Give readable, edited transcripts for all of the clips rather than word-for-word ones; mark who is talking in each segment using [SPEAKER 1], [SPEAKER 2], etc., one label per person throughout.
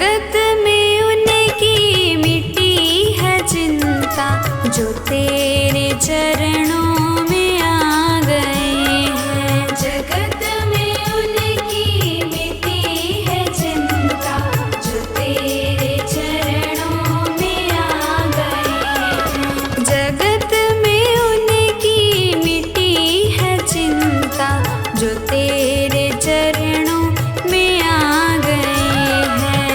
[SPEAKER 1] जगत में उनकी मिटी है चिंता, जो तेरे चरणों में आ गए हैं। जगत में उनकी मिटी है चिंता, जो तेरे चरणों में आ गए हैं। जगत में उनकी मिटी है चिंता, जो तेरे चरणों में आ गए हैं।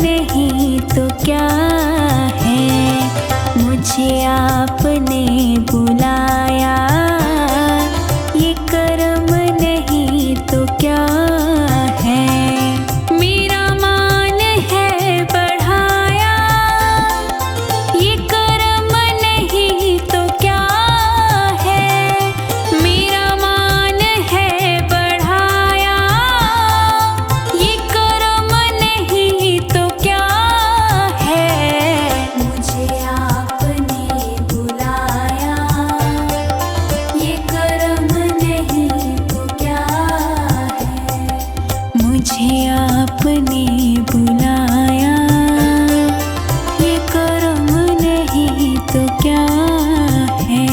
[SPEAKER 1] नहीं तो क्या है, मुझे आपने बुलाया, ये कर्म नहीं तो क्या है। मेरा मान है बढ़ाया, ये कर्म नहीं तो क्या है। मेरा मान है बढ़ाया, ये कर्म नहीं तो क्या है। मुझे आपने बुलाया, ये कर्म नहीं तो क्या है। मुझे आपने बुलाया, ये कर्म नहीं तो क्या है।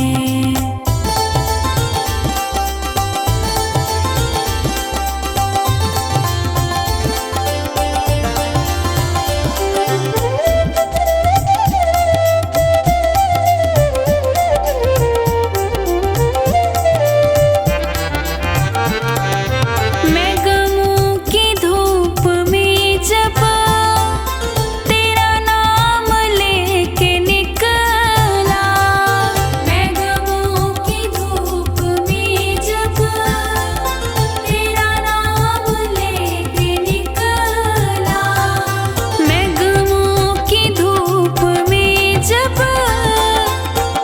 [SPEAKER 1] मैं गमों की धूप में जब तेरा नाम लेके निकला, मैं गमों की धूप में जब तेरा नाम लेके निकला, मैं गमों की धूप में जब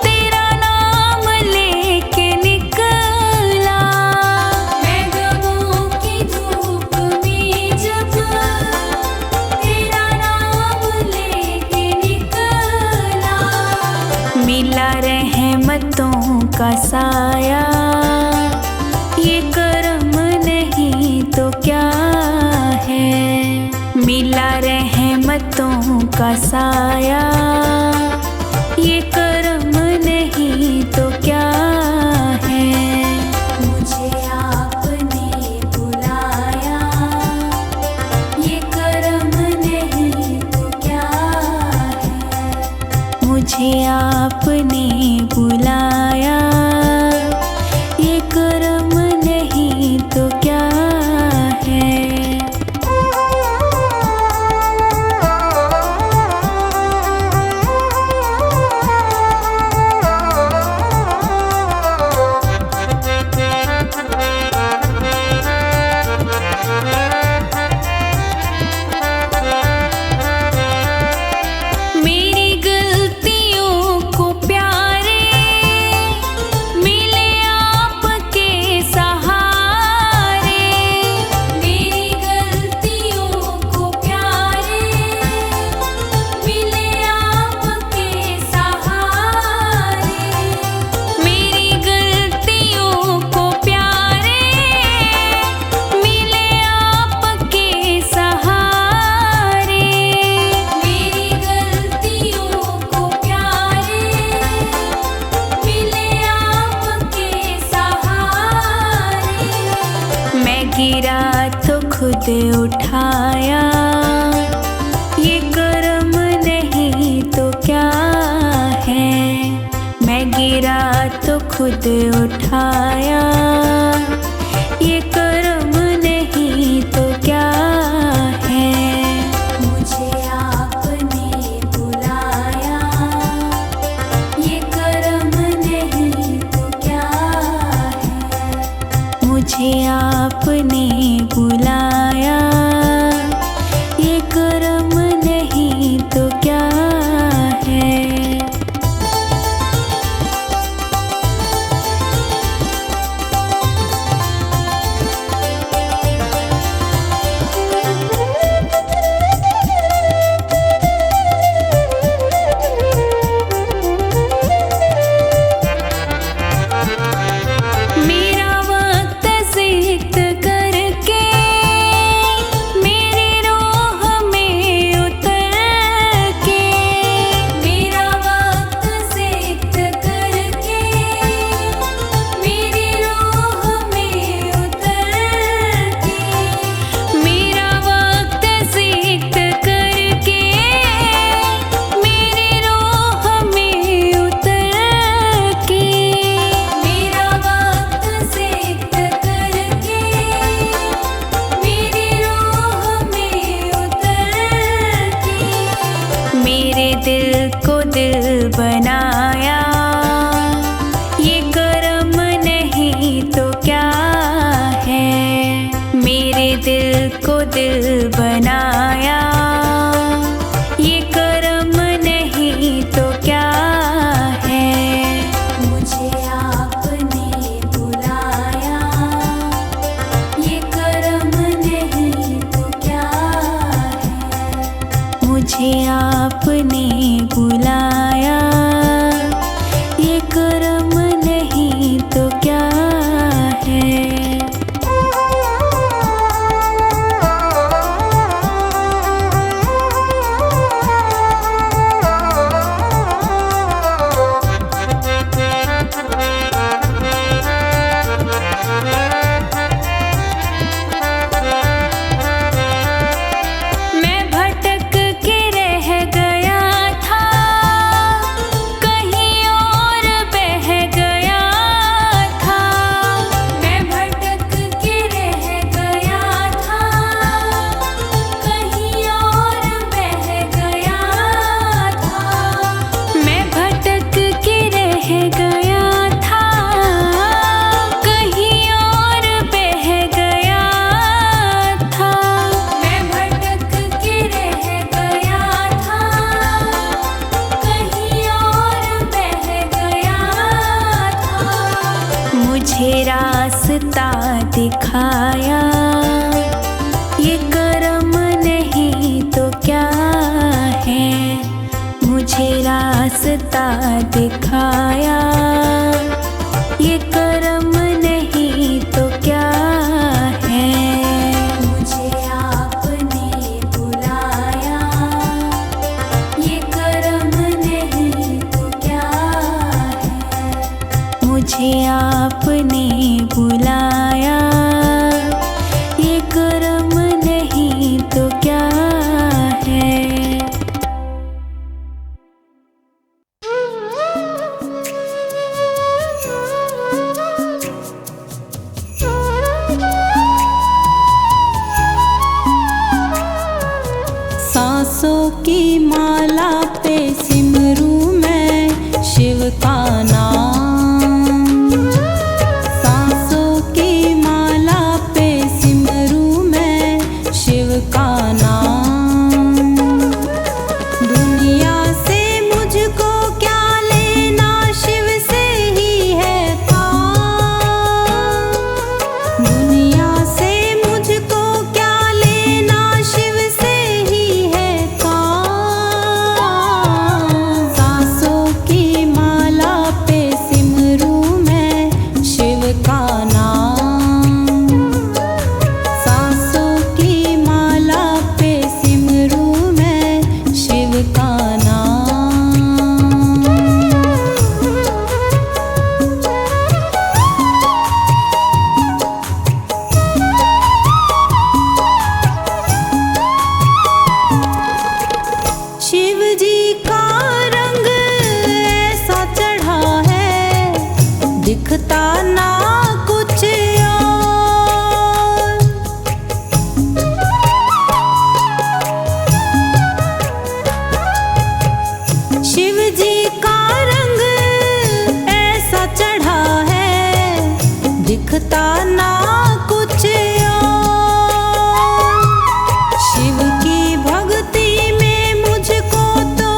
[SPEAKER 1] तेरा नाम लेके निकला, मैं गमों की धूप में जब तेरा नाम लेके निकला, मिला रहमतों का साया, ये कर्म नहीं तो क्या है। मिला रहमतों का साया, ये कर्म नहीं तो क्या है। मुझे आपने बुलाया, ये कर्म नहीं तो क्या है। मुझे आपने बुलाया, ये कर्म नहीं तो क्या है। मेरी गलतियों को प्यारे मिले आपके सहारे, मेरी गलतियों को प्यारे मिले आपके सहारे, मेरी गलतियों को प्यारे मिले आपके सहारे, मेरी गलतियों को प्यारे मिले आपके सहारे। मैं गिरा तो खुद उठाया, ये कर्म नहीं तो क्या है। मैं गिरा तो खुद उठाया, ये कर्म नहीं तो क्या है। मुझे आपने बुलाया, ये कर्म नहीं तो क्या है। मुझे आपने बुलाया, ये कर्म नहीं तो क्या है। मेरा वक्त जिक्र करके मेरी रूह में उतर के, दिल को दिल बनाया, ये कर्म नहीं तो क्या है। मेरे दिल को दिल बनाया, ये कर्म नहीं तो क्या है। मुझे आपने बुलाया, ये कर्म नहीं तो क्या है। मुझे आपने बुलाया, ये कर्म नहीं तो क्या है। मुझे रास्ता दिखाया, ये कर्म नहीं तो क्या है। मुझे रास्ता दिखाया, ये कर्म नहीं तो क्या है। मुझे आपने बुलाया, ये कर्म नहीं तो क्या है। मुझे आपने बुलाया, ये कर्म नहीं तो क्या है।
[SPEAKER 2] सांसों की माला पे सिमरू मैं शिव का नाम। सांसों की माला पे सिमरू मैं शिव का नाम। दुनिया से मुझको क्या लेना, शिव से ही है काम। दुनिया से मुझको क्या लेना, शिव से ही है काम। सांसों की माला पे सिमरू मैं शिव का नाम। सांसों की माला पे सिमरू मैं शिव का नाम। शिव जी का रंग ऐसा चढ़ा है, दिखता ना कुछ और। शिव जी का रंग ऐसा चढ़ा है, दिखता ना कुछ और। शिव की भक्ति में मुझको तो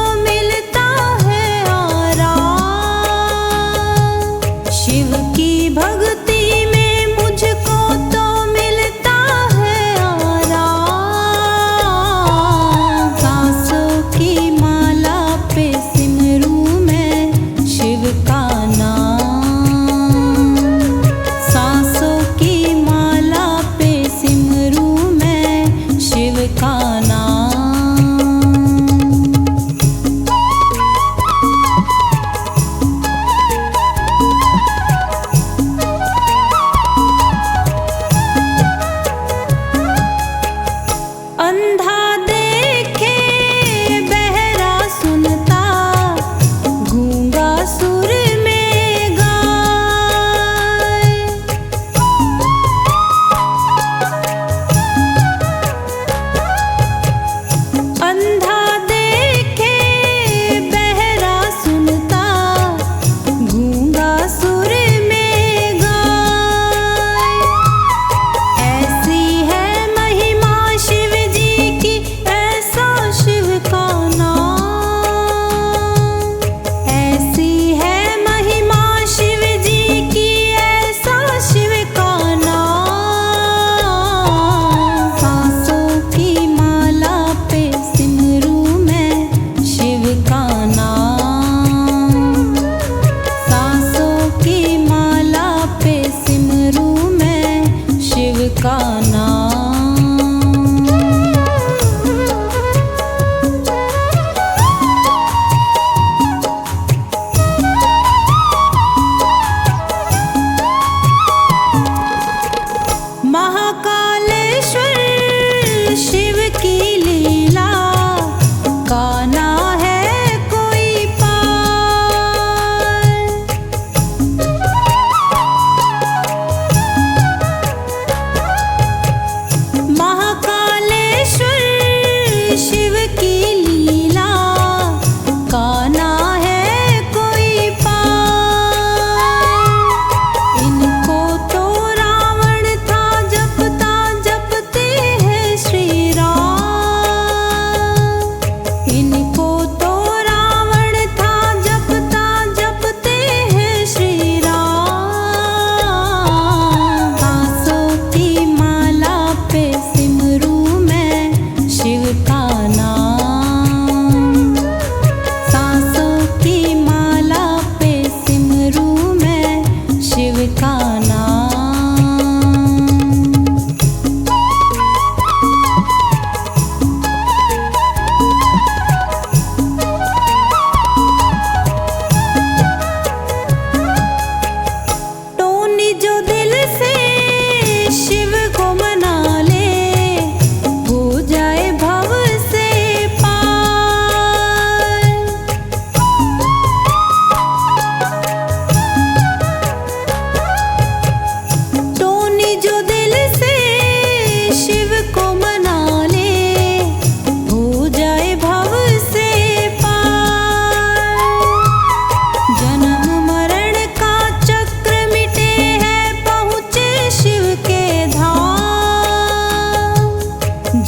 [SPEAKER 2] इनको तो रावण था जपता जपते हैं श्री राम। सांसों की माला पे सिमरू मैं शिव का नाम। सांसों की माला पे सिमरू मैं शिव का नाम। टोनी जो दिल से शिव को मना ले, हो जाए भव से पार। टोनी जो दिल से शिव को मना ले, हो जाए भव से पार। जन्म मरण का चक्र मिटे हैं पहुँचे शिव के धाम।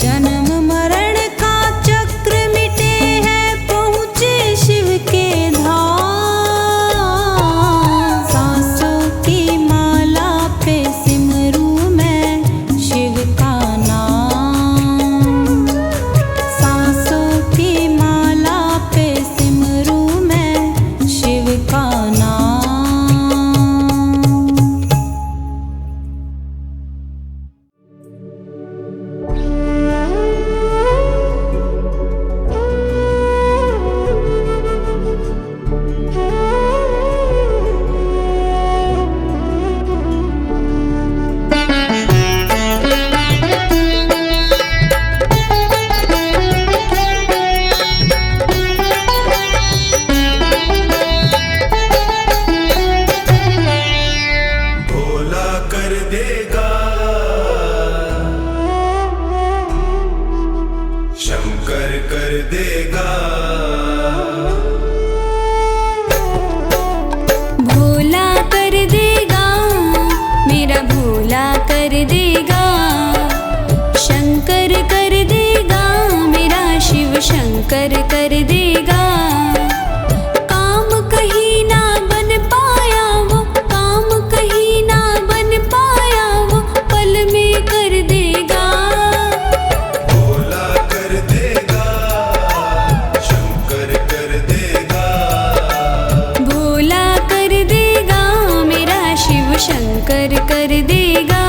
[SPEAKER 2] जन्म मरण का चक्र मिटे हैं पहुँचे शिव के धाम। सांसों की माला पे सिमरू मैं शिव का नाम। सांसों की माला पे सिमरू मैं शिव का नाम।
[SPEAKER 3] भोला कर देगा, शंकर कर देगा।
[SPEAKER 1] भोला कर देगा, मेरा भोला कर देगा। शंकर कर देगा, मेरा शिव शंकर कर देगा। काम कहीं ना बन पाया वो, काम कहीं ना बन पाया वो, पल में कर देगा।
[SPEAKER 3] भोला कर देगा, शंकर कर देगा।
[SPEAKER 1] भोला कर देगा, मेरा शिव शंकर कर देगा।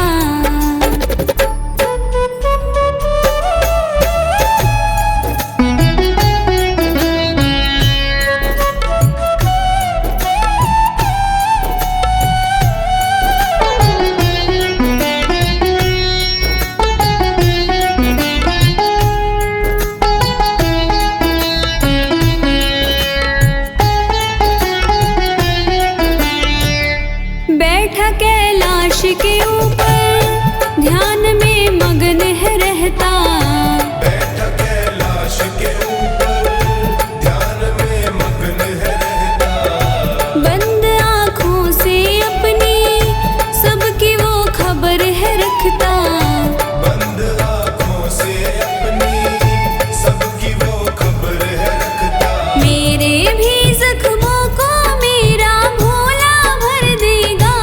[SPEAKER 1] बैठा कैलाश के ऊपर ध्यान में मगन है रहता।
[SPEAKER 3] बैठा कैलाश के ऊपर ध्यान में मग्न है रहता।
[SPEAKER 1] बंद आँखों से अपनी सबकी वो खबर है रखता।
[SPEAKER 3] बंद आँखों से अपनी सबकी वो खबर है रखता।
[SPEAKER 1] मेरे भी जख्मों को मेरा भोला भर देगा।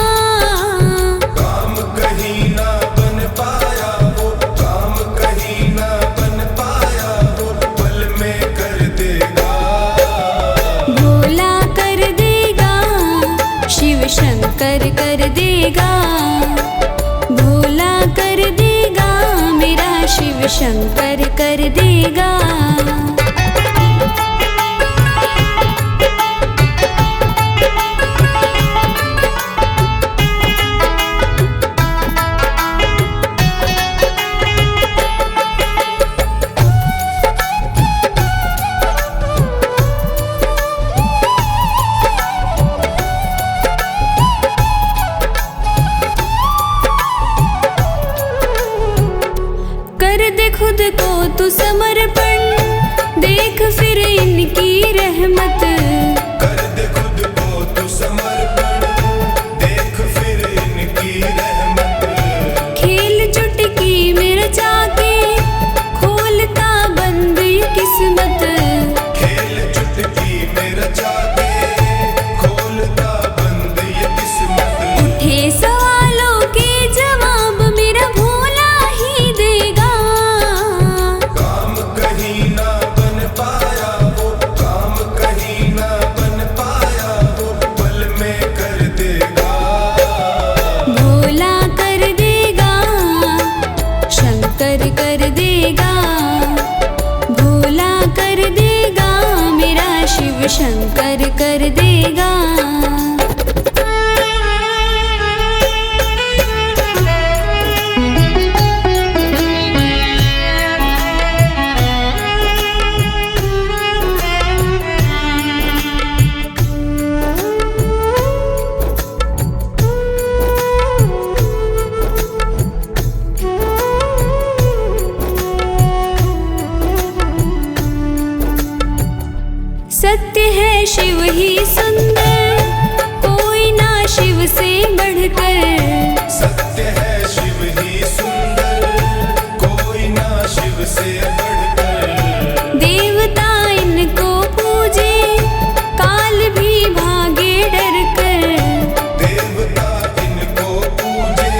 [SPEAKER 3] काम कहीं ना बन पाया वो, काम कहीं ना बन पाया वो, पल में कर देगा।
[SPEAKER 1] भोला कर देगा, शिव शंकर कर देगा। भोला कर देगा, मेरा शिव शंकर कर देगा। कर दे खुद को तू समर्पण, शिव शंकर कर देगा। सत्य है शिव ही सुंदर, कोई ना शिव से बढ़कर।
[SPEAKER 3] सत्य है शिव ही सुंदर, कोई ना शिव से बढ़कर।
[SPEAKER 1] देवता इनको पूजे, काल भी भागे डर कर।
[SPEAKER 3] देवता इनको पूजे,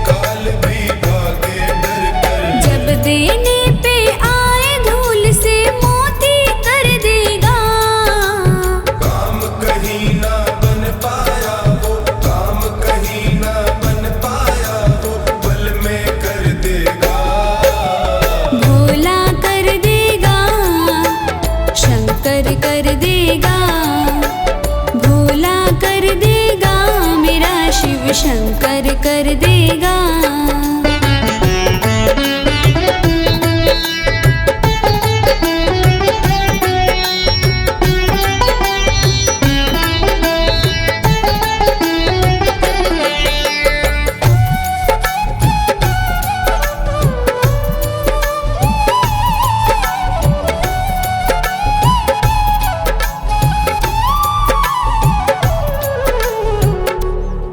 [SPEAKER 3] काल भी भागे डर कर।
[SPEAKER 1] जब देने पे आए धूल से मोती कर देगा।
[SPEAKER 3] काम कहीं ना बन पाया वो, काम कहीं ना बन पाया वो, पल में कर देगा।
[SPEAKER 1] भोला कर देगा, शंकर कर देगा। भोला कर देगा, मेरा शिव शंकर कर देगा।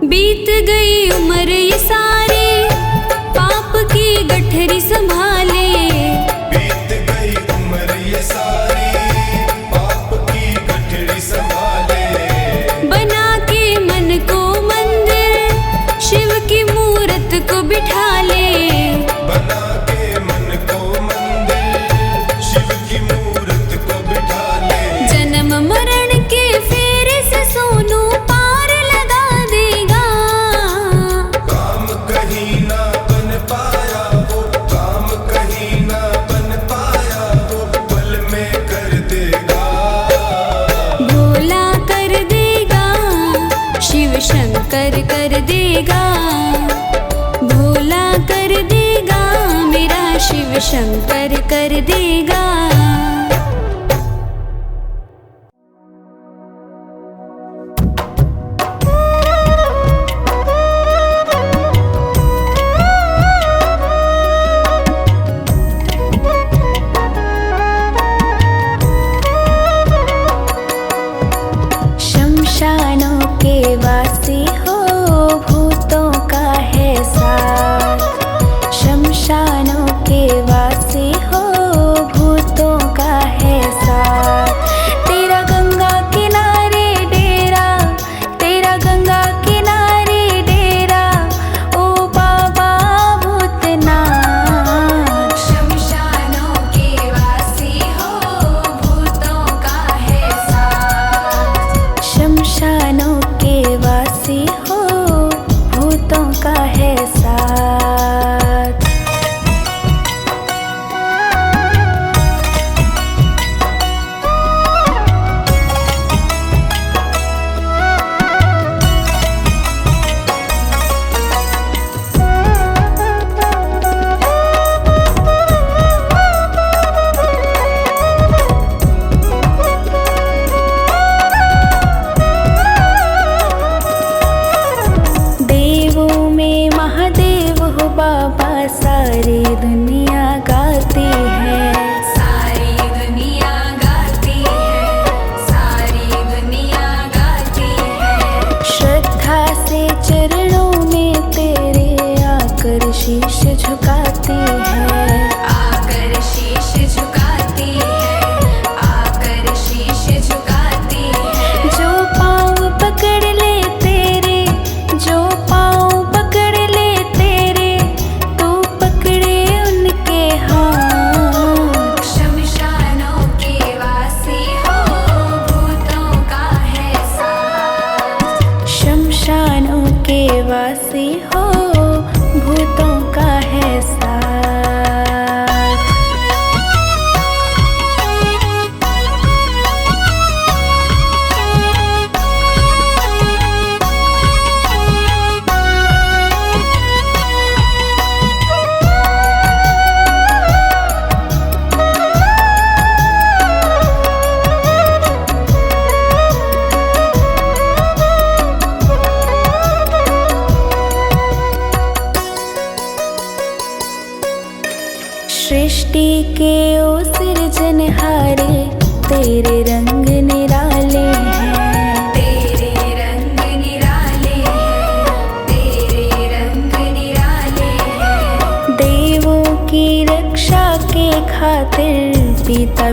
[SPEAKER 1] बीत गई उम्र ये सारी, पाप की गठरी संभाले।
[SPEAKER 3] बीत गई उम्र ये सारी, पाप की गठरी संभाले।
[SPEAKER 1] बना के मन को मंदिर, शिव की मूरत को बिठा ले।
[SPEAKER 3] बना के मन को मंदिर, शिव की मूरत को बिठा ले।
[SPEAKER 1] जन्म मरण के फेरे से सोनू पार लगा देगा।
[SPEAKER 3] काम कहीं ना बन पाया वो, काम कहीं ना बन पाया वो, पल में कर देगा।
[SPEAKER 1] भोला कर देगा, शिव शंकर कर देगा। भोला कर देगा, मेरा शिव शंकर कर देगा।
[SPEAKER 2] शमशानों के वासी हो, भूतों का है साथ। शमशानों के वासी हो, भूतों का है साथ। तेरा गंगा किनारे डेरा, तेरा गंगा किनारे डेरा, ओ बाबा भूतनाथ।
[SPEAKER 1] शमशानों के वासी हो, भूतों का है साथ।
[SPEAKER 2] शमशानों के वासी हो, भूतों का है साथ। देवों में महादेव हो बाबा, सारी दुनिया गाती है।
[SPEAKER 1] सारी दुनिया गाती है, सारी दुनिया गाती है।
[SPEAKER 2] श्रद्धा से चरणों में तेरे आकर शीश झुकाती है।
[SPEAKER 1] आकर शीश झुकाती है, आकर शीश झुकाती है।
[SPEAKER 2] जो पाँव पकड़ ले तेरे, जो पाँव पकड़ ले तेरे, तू पकड़े उन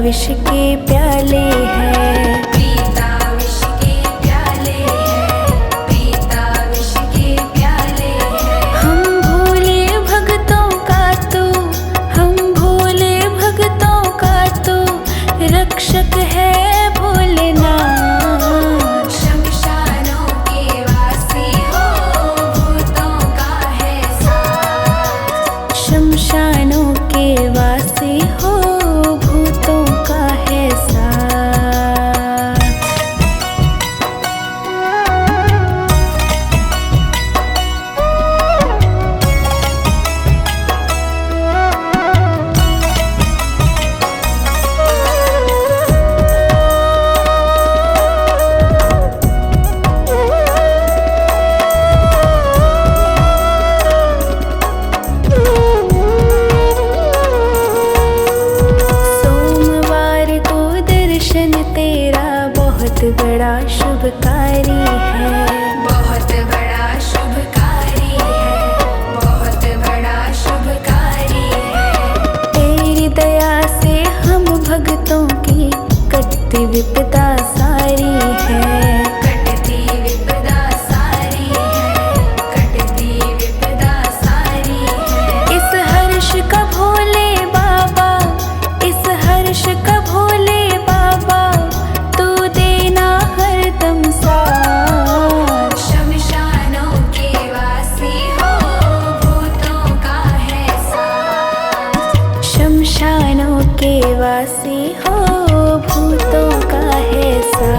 [SPEAKER 1] विष के प्याले हैं,
[SPEAKER 2] पीता विष के प्याले हैं, पीता विष के प्याले हैं।
[SPEAKER 1] हम भोले भक्तों का तू, हम भोले भक्तों का तू रक्षक है भोलेनाथ।
[SPEAKER 2] शमशानों के वासी हो, भूतों का है साथ।
[SPEAKER 1] शमशानों के वासी हो, भूतों का है साथ। सोमवार को दर्शन तेरा बहुत बड़ा शुभकारी है,
[SPEAKER 2] बहुत बड़ा शुभकारी है, बहुत बड़ा शुभकारी है।
[SPEAKER 1] तेरी दया से हम भक्तों की कटती विपदा सारी है।
[SPEAKER 2] कटती विपदा सारी है, कटती विपदा सारी है।
[SPEAKER 1] इस हर्ष का भोले बाबा, इस हर्ष का भोले बाबा तू देना हरदम साथ।
[SPEAKER 2] शमशानों के वासी हो, भूतों का है साथ।
[SPEAKER 1] शमशानों के वासी हो, भूतों का है साथ।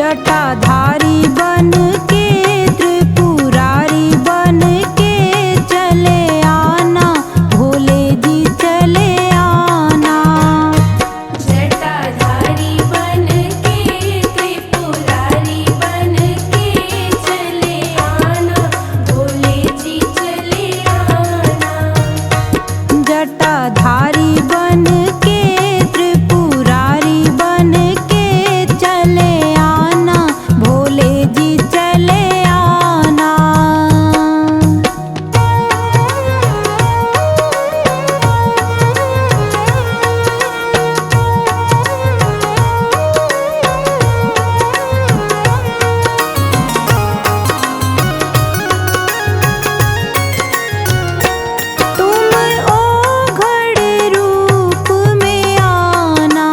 [SPEAKER 2] जटाधारी बन के त्रिपुरारी बन के चले आना, भोले जी चले आना।
[SPEAKER 1] जटाधारी बन के त्रिपुरारी बन के चले आना, भोले जी चले आना।
[SPEAKER 2] जटाधारी बन के त्रिपुरारी बन के चले आना, भोले जी चले आना। तुम ओघड़ रूप में आना,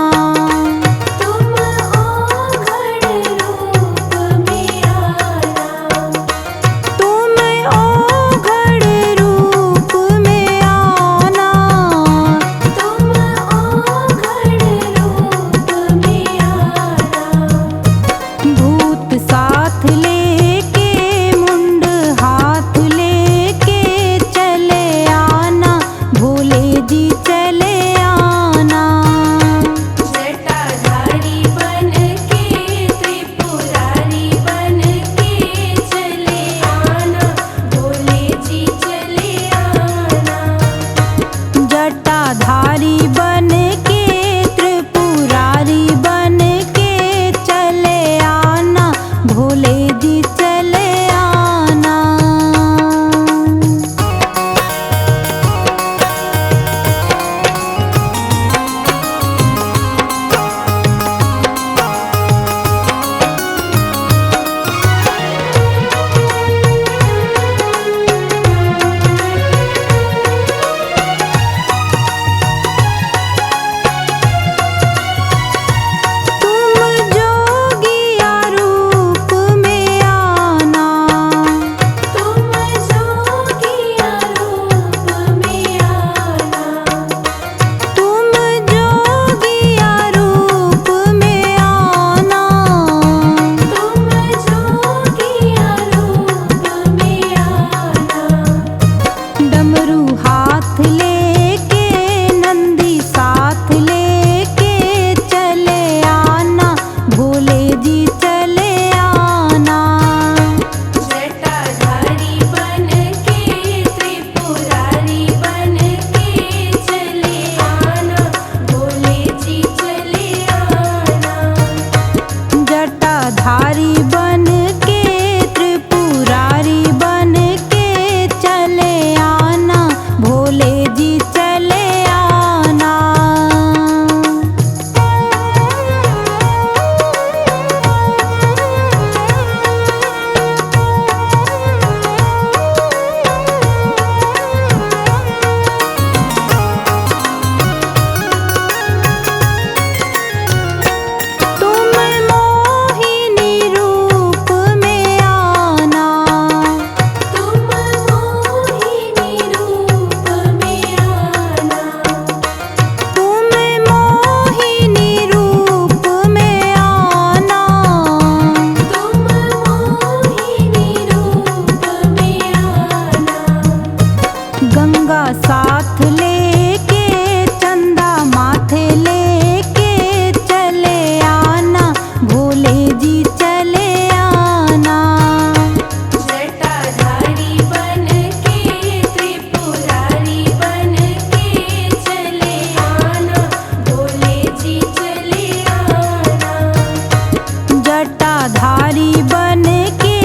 [SPEAKER 1] तुम ओघड़ रूप में आना,
[SPEAKER 2] तुम ओघड़ रूप में आना।
[SPEAKER 1] तुम ओघड़ रूप में आना।
[SPEAKER 2] भूत साथ लेके मुंड हाथ लेके चले आना, भोले जी चले आना।
[SPEAKER 1] जटाधारी बन के त्रिपुरारी बन के चले आना, भोले जी चले आना।
[SPEAKER 2] जटाधारी बन के त्रिपुरारी बन के चले आना, भोले जी चले आना। तुम जोगिया रूप में आना,
[SPEAKER 1] तुम जोगिया रूप में आना,
[SPEAKER 2] तुम जोगिया रूप में आना।
[SPEAKER 1] तुम जोगिया रूप में आना।
[SPEAKER 2] डमरू हाथ लेके नंदी साथ लेके चले आना, भोले जी चले आना।
[SPEAKER 1] जटाधारी बन के त्रिपुरारी बन के चले आना, भोले जी चले आना।
[SPEAKER 2] जटाधारी बन के त्रिपुरारी बन के चले आना, भोले जी चले आना। तुम मोहिनी रूप में आना,
[SPEAKER 1] तुम मोहिनी रूप में आना,
[SPEAKER 2] तुम मोहिनी रूप में आना।
[SPEAKER 1] तुम मोहिनी रूप में आना।
[SPEAKER 2] गंगा साथ लेके चंदा माथे लेके चले आना, भोले जी चले आना।
[SPEAKER 1] जटाधारी बन के त्रिपुरारी बन के चले आना, भोले जी चले आना।
[SPEAKER 2] जटाधारी बन के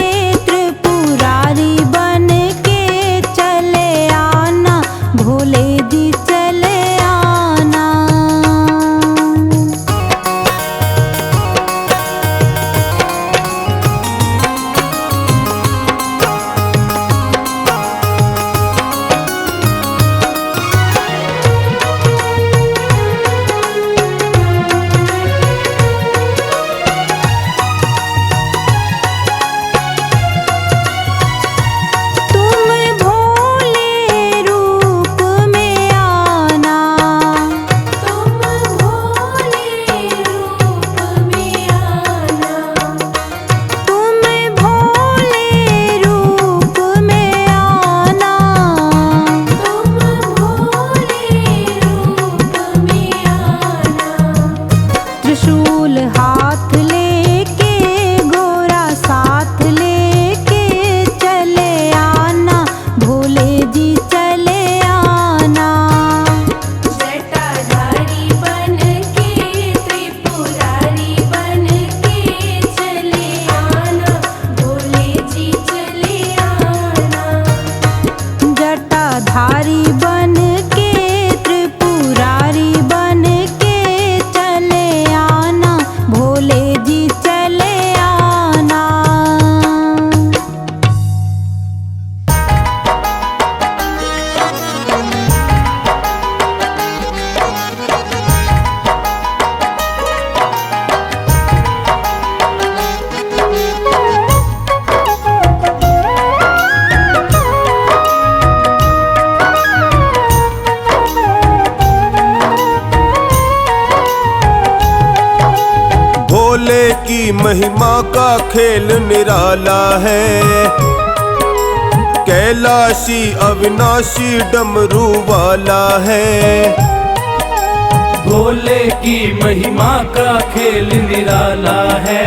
[SPEAKER 2] त्रिपुरारी बन के चले आना, भोले जी चले आना।
[SPEAKER 3] महिमा का खेल निराला है। कैलाशी अविनाशी डमरू वाला है।
[SPEAKER 4] भोले की महिमा का खेल निराला है।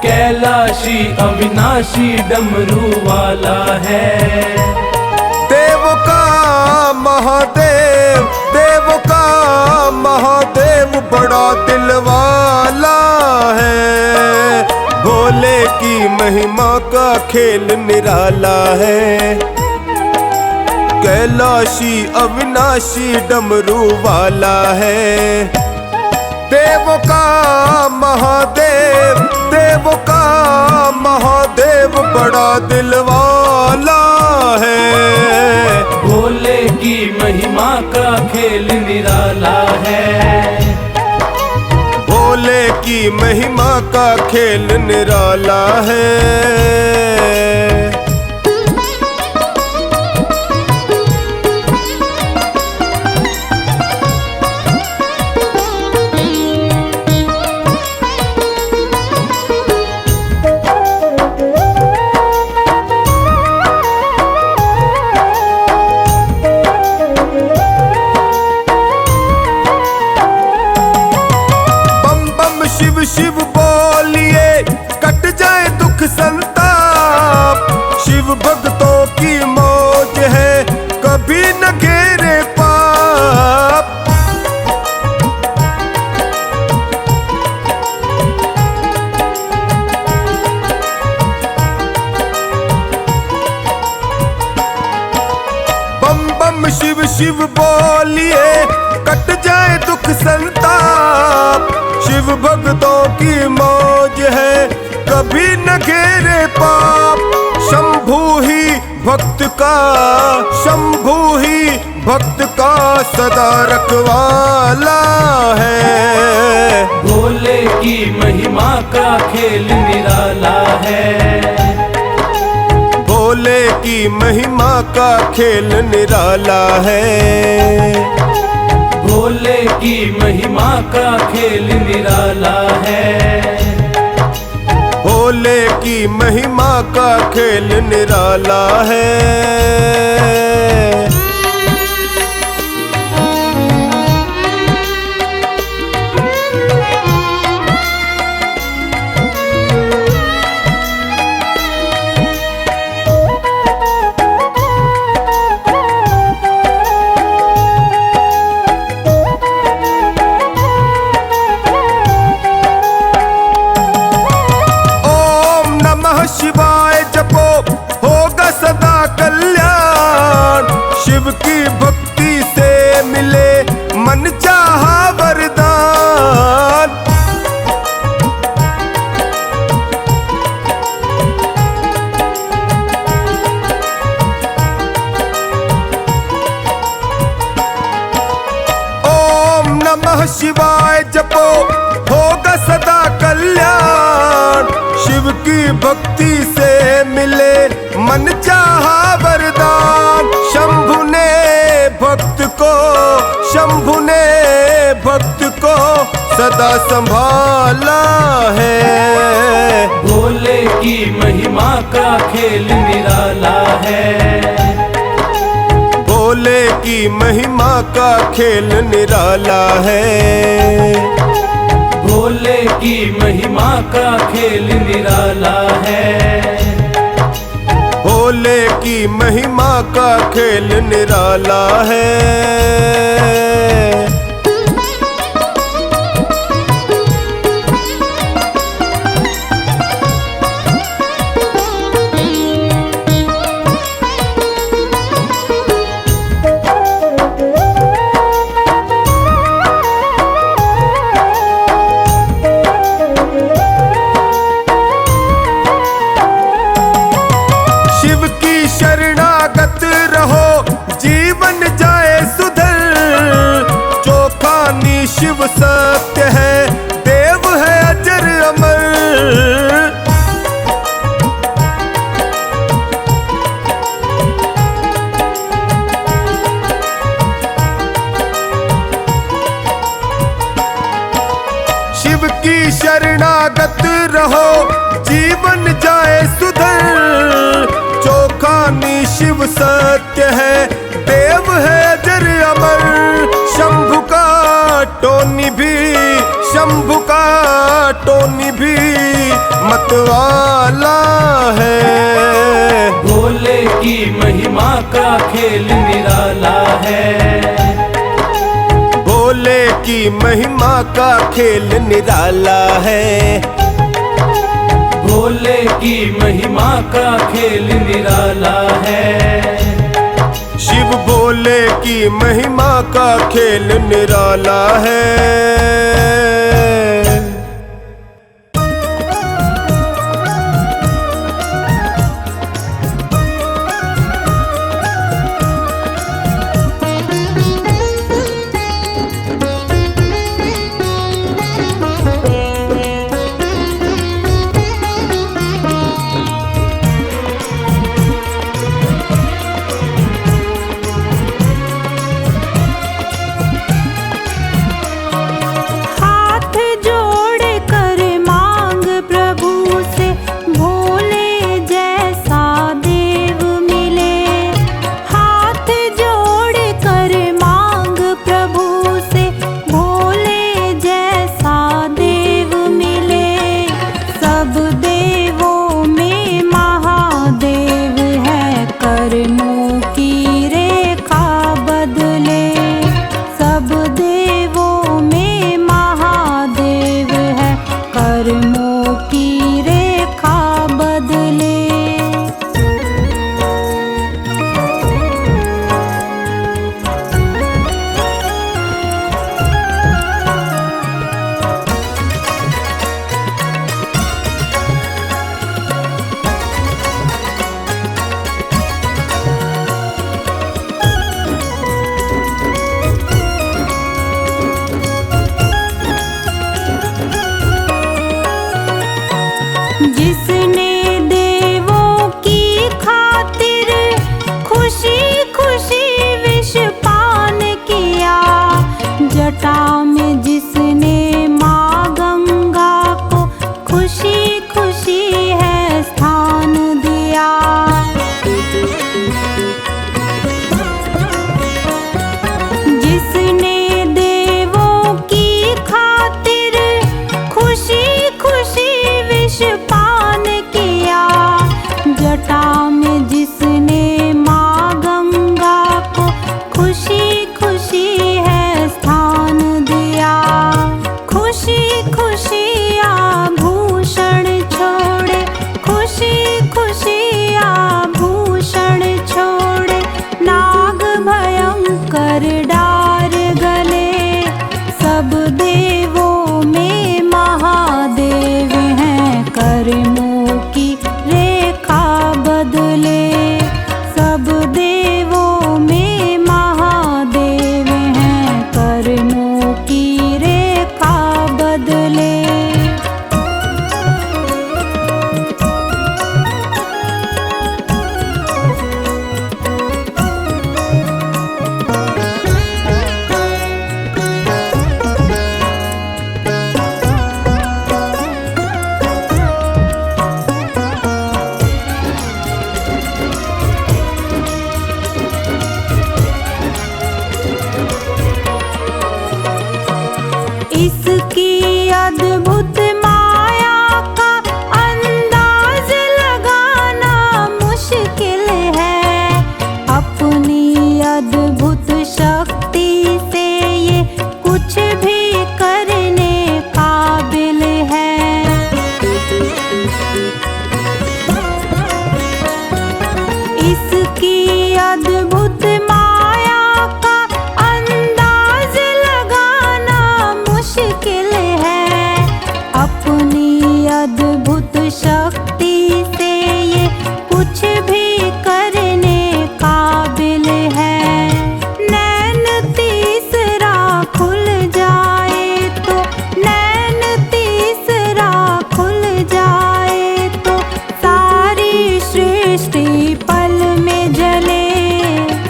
[SPEAKER 4] कैलाशी अविनाशी डमरू वाला है।
[SPEAKER 3] देव का महादेव, देव का महादेव बड़ा दिल वाला है। भोले की महिमा का खेल निराला है। कैलाशी अविनाशी डमरू वाला है। देव का महादेव, देव का महादेव बड़ा दिल वाला है।
[SPEAKER 4] भोले की महिमा का खेल निराला है।
[SPEAKER 3] भोले की महिमा का खेल निराला है। शिव शिव बोलिए कट जाए दुख संताप। शिव भक्तों की मौज है कभी न घेरे पाप। बम बम शिव शिव बोलिए कट जाए दुख संताप। शिव भक्तों की मौज है कभी न घेरे पाप। शंभू ही भक्त का, शंभू ही भक्त का सदा रखवाला है।
[SPEAKER 4] भोले की महिमा का खेल निराला है।
[SPEAKER 3] भोले की महिमा का खेल निराला है।
[SPEAKER 4] भोले की महिमा का खेल निराला है।
[SPEAKER 3] भोले की महिमा का खेल निराला है। शिवाय जपो होगा सदा कल्याण। शिव की भक्ति से मिले मन चाहा वरदान। ओम नमः शिवाय जपो होगा सदा कल्याण। शिव की भक्ति से मिले मन चाहा वरदान। शंभु ने भक्त को, शंभु ने भक्त को सदा संभाला है।
[SPEAKER 4] भोले की महिमा का खेल निराला है।
[SPEAKER 3] भोले की महिमा का खेल निराला है।
[SPEAKER 4] भोले की महिमा का खेल निराला है।
[SPEAKER 3] भोले की महिमा का खेल निराला है। शरणागत रहो जीवन जाए सुधर। चोखानी शिव सत्य है देव है अजर अमर। शिव की शरण रहो जीवन जाए सुधर। चोखा शिव सत्य है, देव है अजर अमर। शंभु का टोनी भी, शंभु का टोनी भी मतवाला है।
[SPEAKER 4] भोले की महिमा का खेल निराला है।
[SPEAKER 3] भोले की महिमा का खेल निराला है।
[SPEAKER 4] भोले की महिमा का खेल निराला है।
[SPEAKER 3] शिव भोले की महिमा का खेल निराला है।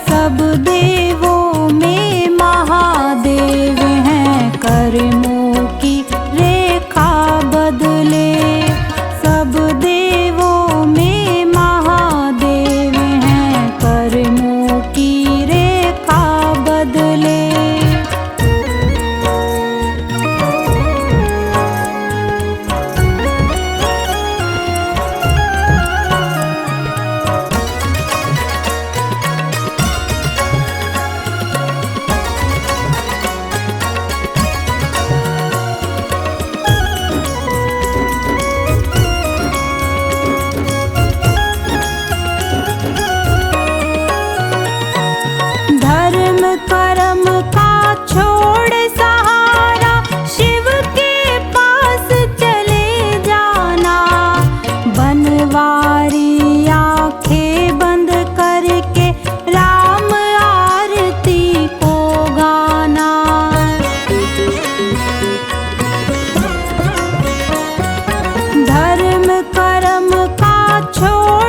[SPEAKER 2] सब छोड़